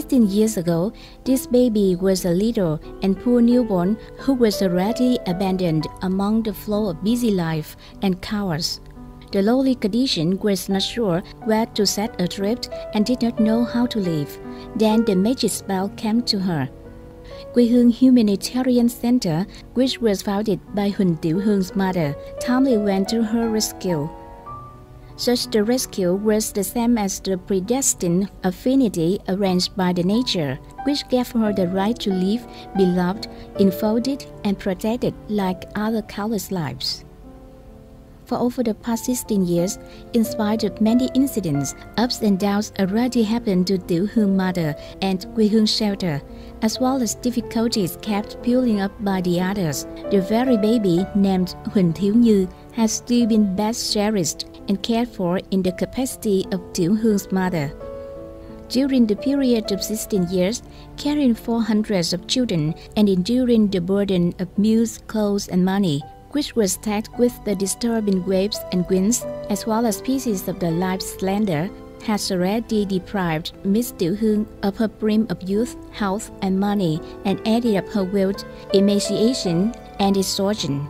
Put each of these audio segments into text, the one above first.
16 years ago, this baby was a little and poor newborn who was already abandoned among the flow of busy life and chaos. The lowly condition was not sure where to set adrift and did not know how to live. Then the magic spell came to her. Quê Hương Humanitarian Center, which was founded by Huynh Tieu Huong's mother, timely went to her rescue. Such the rescue was the same as the predestined affinity arranged by the nature, which gave her the right to live, be loved, enfolded, and protected like other countless lives. For over the past 16 years, in spite of many incidents, ups and downs already happened to Tieu Huong mother and Quê Hương shelter, as well as difficulties kept piling up by the others. The very baby named Huynh Tieu Huong has still been best cherished and cared for in the capacity of Tieu Huong's mother. During the period of 16 years, caring for hundreds of children and enduring the burden of meals, clothes, and money, which was tagged with the disturbing waves and winds, as well as pieces of the life's slender, has already deprived Miss Tieu Huong of her brim of youth, health, and money, and added up her wealth, emaciation, and exhaustion.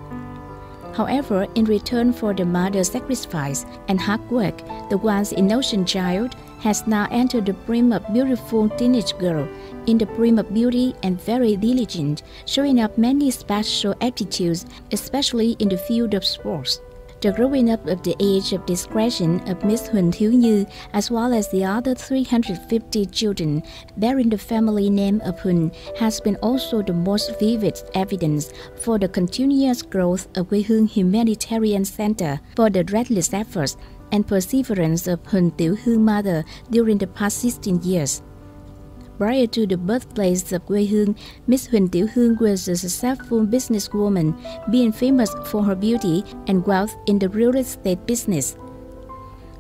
However, in return for the mother's sacrifice and hard work, the once innocent child has now entered the brim of beautiful teenage girl, in the brim of beauty and very diligent, showing up many special aptitudes, especially in the field of sports. The growing up of the age of discretion of Miss Huynh Tieu Huong, as well as the other 350 children bearing the family name of Huynh, has been also the most vivid evidence for the continuous growth of Quê Hương Humanitarian Center, for the relentless efforts and perseverance of Huynh Tieu Huong mother during the past 16 years. Prior to the birthplace of Quê Hương, Miss Huynh Tieu Huong was a successful businesswoman, being famous for her beauty and wealth in the real estate business.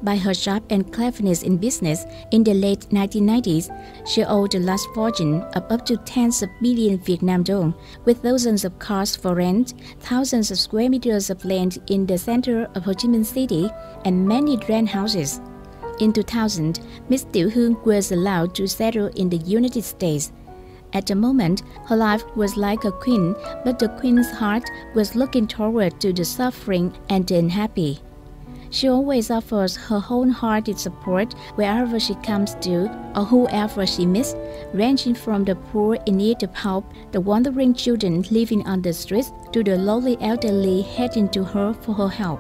By her sharp and cleverness in business, in the late 1990s, she owed a large fortune of up to tens of billions Vietnam dong, with thousands of cars for rent, thousands of square meters of land in the center of Ho Chi Minh City, and many rent houses. In 2000, Miss Tieu Huong was allowed to settle in the United States. At the moment, her life was like a queen, but the queen's heart was looking toward to the suffering and the unhappy. She always offers her wholehearted support wherever she comes to or whoever she meets, ranging from the poor in need of help, the wandering children living on the streets, to the lowly elderly heading to her for her help.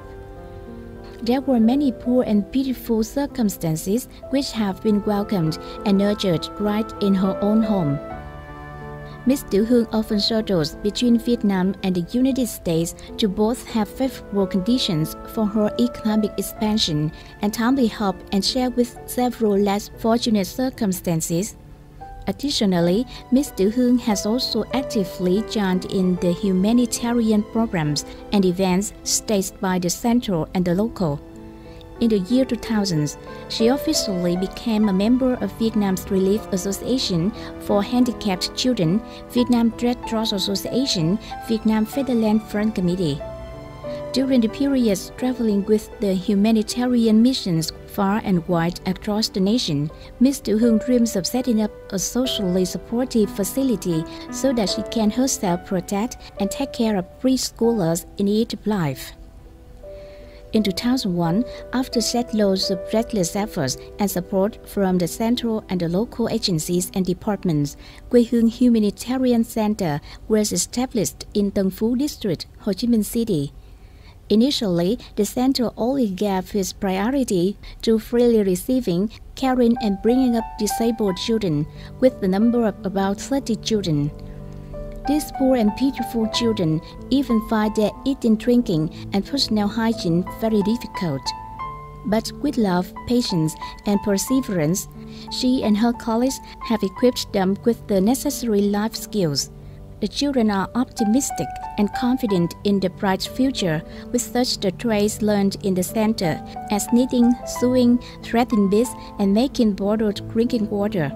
There were many poor and pitiful circumstances which have been welcomed and nurtured right in her own home. Miss Tieu Huong often shuttles between Vietnam and the United States to both have favorable conditions for her economic expansion and timely help and share with several less fortunate circumstances. Additionally, Miss Tieu Huong has also actively joined in the humanitarian programs and events staged by the central and the local. In the year 2000, she officially became a member of Vietnam's Relief Association for Handicapped Children, Vietnam Red Cross Association, Vietnam Fatherland Front Committee. During the periods traveling with the humanitarian missions far and wide across the nation, Miss Tieu Huong dreams of setting up a socially supportive facility so that she can herself protect and take care of preschoolers in need of life. In 2001, after settlers of reckless efforts and support from the central and the local agencies and departments, Quê Hương Humanitarian Center was established in Tân Phú District, Ho Chi Minh City. Initially, the center only gave its priority to freely receiving, caring, and bringing up disabled children, with the number of about 30 children. These poor and pitiful children even find their eating, drinking, and personal hygiene very difficult. But with love, patience, and perseverance, she and her colleagues have equipped them with the necessary life skills. The children are optimistic and confident in the bright future, with such the trades learned in the center as knitting, sewing, threading beads, and making bottled drinking water.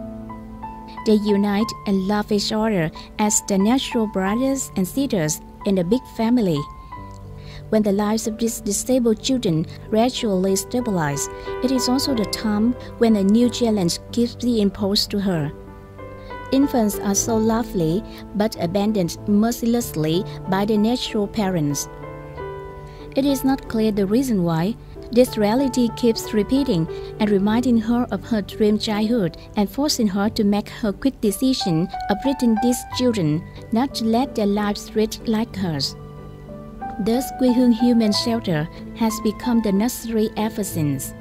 They unite and love each other as the natural brothers and sisters in a big family. When the lives of these disabled children gradually stabilize, it is also the time when a new challenge keeps being imposed to her. Infants are so lovely but abandoned mercilessly by their natural parents. It is not clear the reason why. This reality keeps repeating and reminding her of her dream childhood and forcing her to make her quick decision of raising these children, not to let their lives reach like hers. Thus, Quê Hương Human Shelter has become the nursery ever since.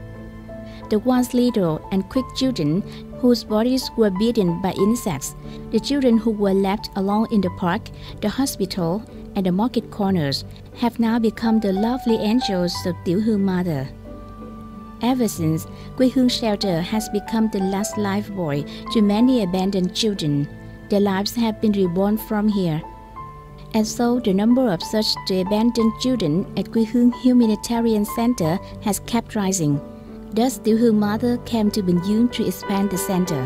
The once little and quick children whose bodies were beaten by insects, the children who were left alone in the park, the hospital, and the market corners, have now become the lovely angels of Tieu Huong mother. Ever since, Quê Hương Shelter has become the last lifebuoy to many abandoned children. Their lives have been reborn from here. And so the number of such abandoned children at Quê Hương Humanitarian Center has kept rising. Thus, Tieu Huong mother came to Bình to expand the center.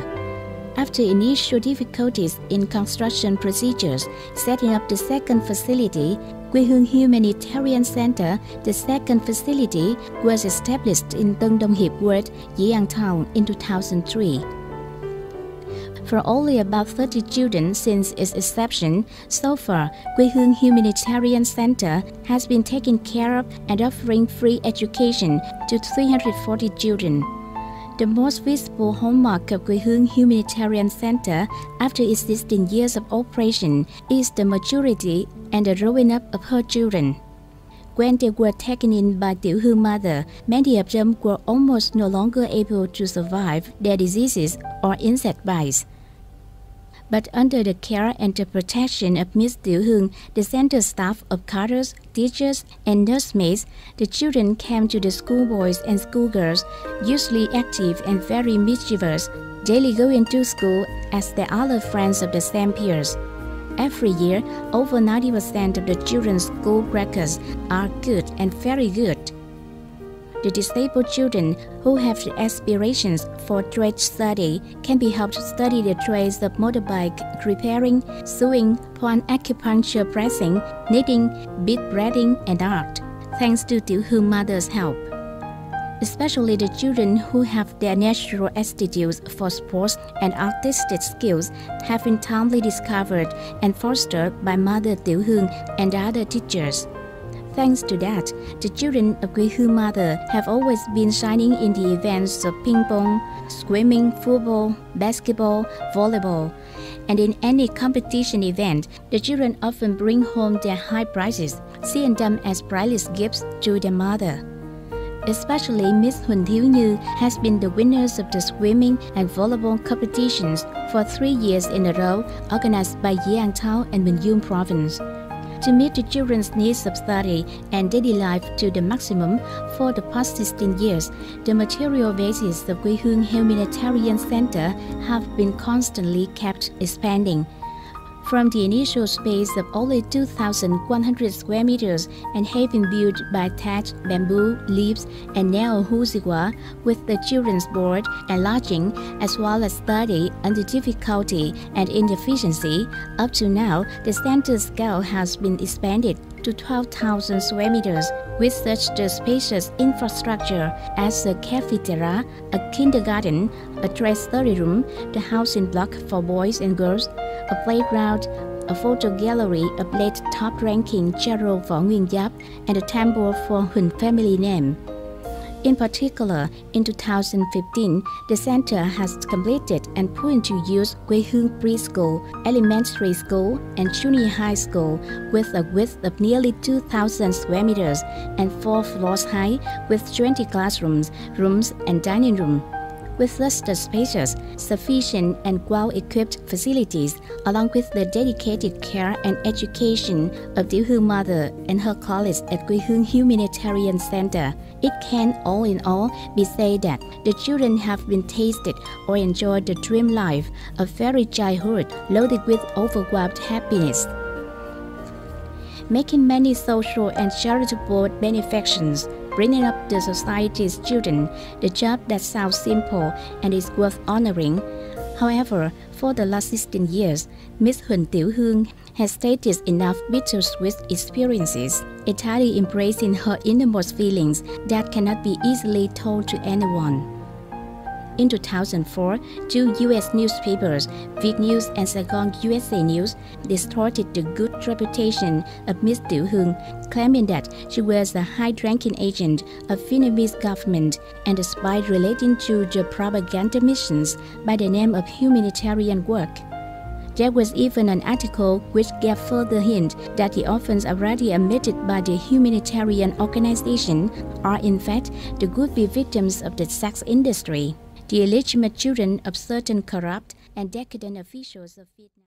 After initial difficulties in construction procedures, setting up the second facility, Quê Hương Humanitarian Center, the second facility, was established in Đông Hiệp ward, Giang Town in 2003. For only about 30 children since its inception, so far, Quê Hương Humanitarian Center has been taking care of and offering free education to 340 children. The most visible hallmark of Quê Hương Humanitarian Center after its 16 years of operation is the maturity and the growing up of her children. When they were taken in by Tieu Huong mother, many of them were almost no longer able to survive their diseases or insect bites. But under the care and the protection of Miss Tieu Huong, the center staff of carters, teachers, and nursemaids, the children came to the schoolboys and schoolgirls, usually active and very mischievous, daily going to school as their other friends of the same peers. Every year, over 90% of the children's school records are good and very good. The disabled children who have the aspirations for trade study can be helped study the trades of motorbike repairing, sewing, pond acupuncture pressing, knitting, bead braiding, and art, thanks to Tieu Huong mother's help. Especially the children who have their natural aptitudes for sports and artistic skills have been timely discovered and fostered by Mother Tieu Huong and other teachers. Thanks to that, the children of Quê Hương mother have always been shining in the events of ping pong, swimming, football, basketball, volleyball. And in any competition event, the children often bring home their high prizes, seeing them as priceless gifts to their mother. Especially Miss Huynh Tieu Huong has been the winners of the swimming and volleyball competitions for 3 years in a row, organized by Giang Town and Bình province. To meet the children's needs of study and daily life to the maximum for the past 16 years, the material basis of Quê Hương Humanitarian Center have been constantly kept expanding. From the initial space of only 2,100 square meters and have been built by thatch, bamboo, leaves, and neo-husiwa with the children's board and lodging, as well as study under difficulty and inefficiency, up to now, the center scale has been expanded to 12,000 square meters with such the spacious infrastructure as a cafeteria, a kindergarten, a trade study room, the housing block for boys and girls, a playground, a photo gallery of late top-ranking General Võ Nguyên Giáp, and a temple for Huỳnh family name. In particular, in 2015, the center has completed and put into use Quê Hương Preschool, Elementary School, and Junior High School with a width of nearly 2,000 square meters and 4 floors high with 20 classrooms, rooms, and dining room. With such the spacious, sufficient, and well-equipped facilities, along with the dedicated care and education of Tieu Huong mother and her colleagues at Quê Hương Humanitarian Center, it can, all in all, be said that the children have been tasted or enjoyed the dream life of fairy childhood loaded with overwhelmed happiness. Making many social and charitable benefactions, bringing up the society's children, the job that sounds simple and is worth honoring. However, for the last 16 years, Miss Huynh Tieu Huong has stated enough bittersweet experiences, entirely embracing her innermost feelings that cannot be easily told to anyone. In 2004, two U.S. newspapers, Việt News and Saigon USA News, distorted the good reputation of Ms. Tieu Huong, claiming that she was a high-ranking agent of Vietnamese government and a spy relating to the propaganda missions by the name of humanitarian work. There was even an article which gave further hint that the offense already admitted by the humanitarian organization are in fact the would-be victims of the sex industry, the illegitimate children of certain corrupt and decadent officials of Vietnam.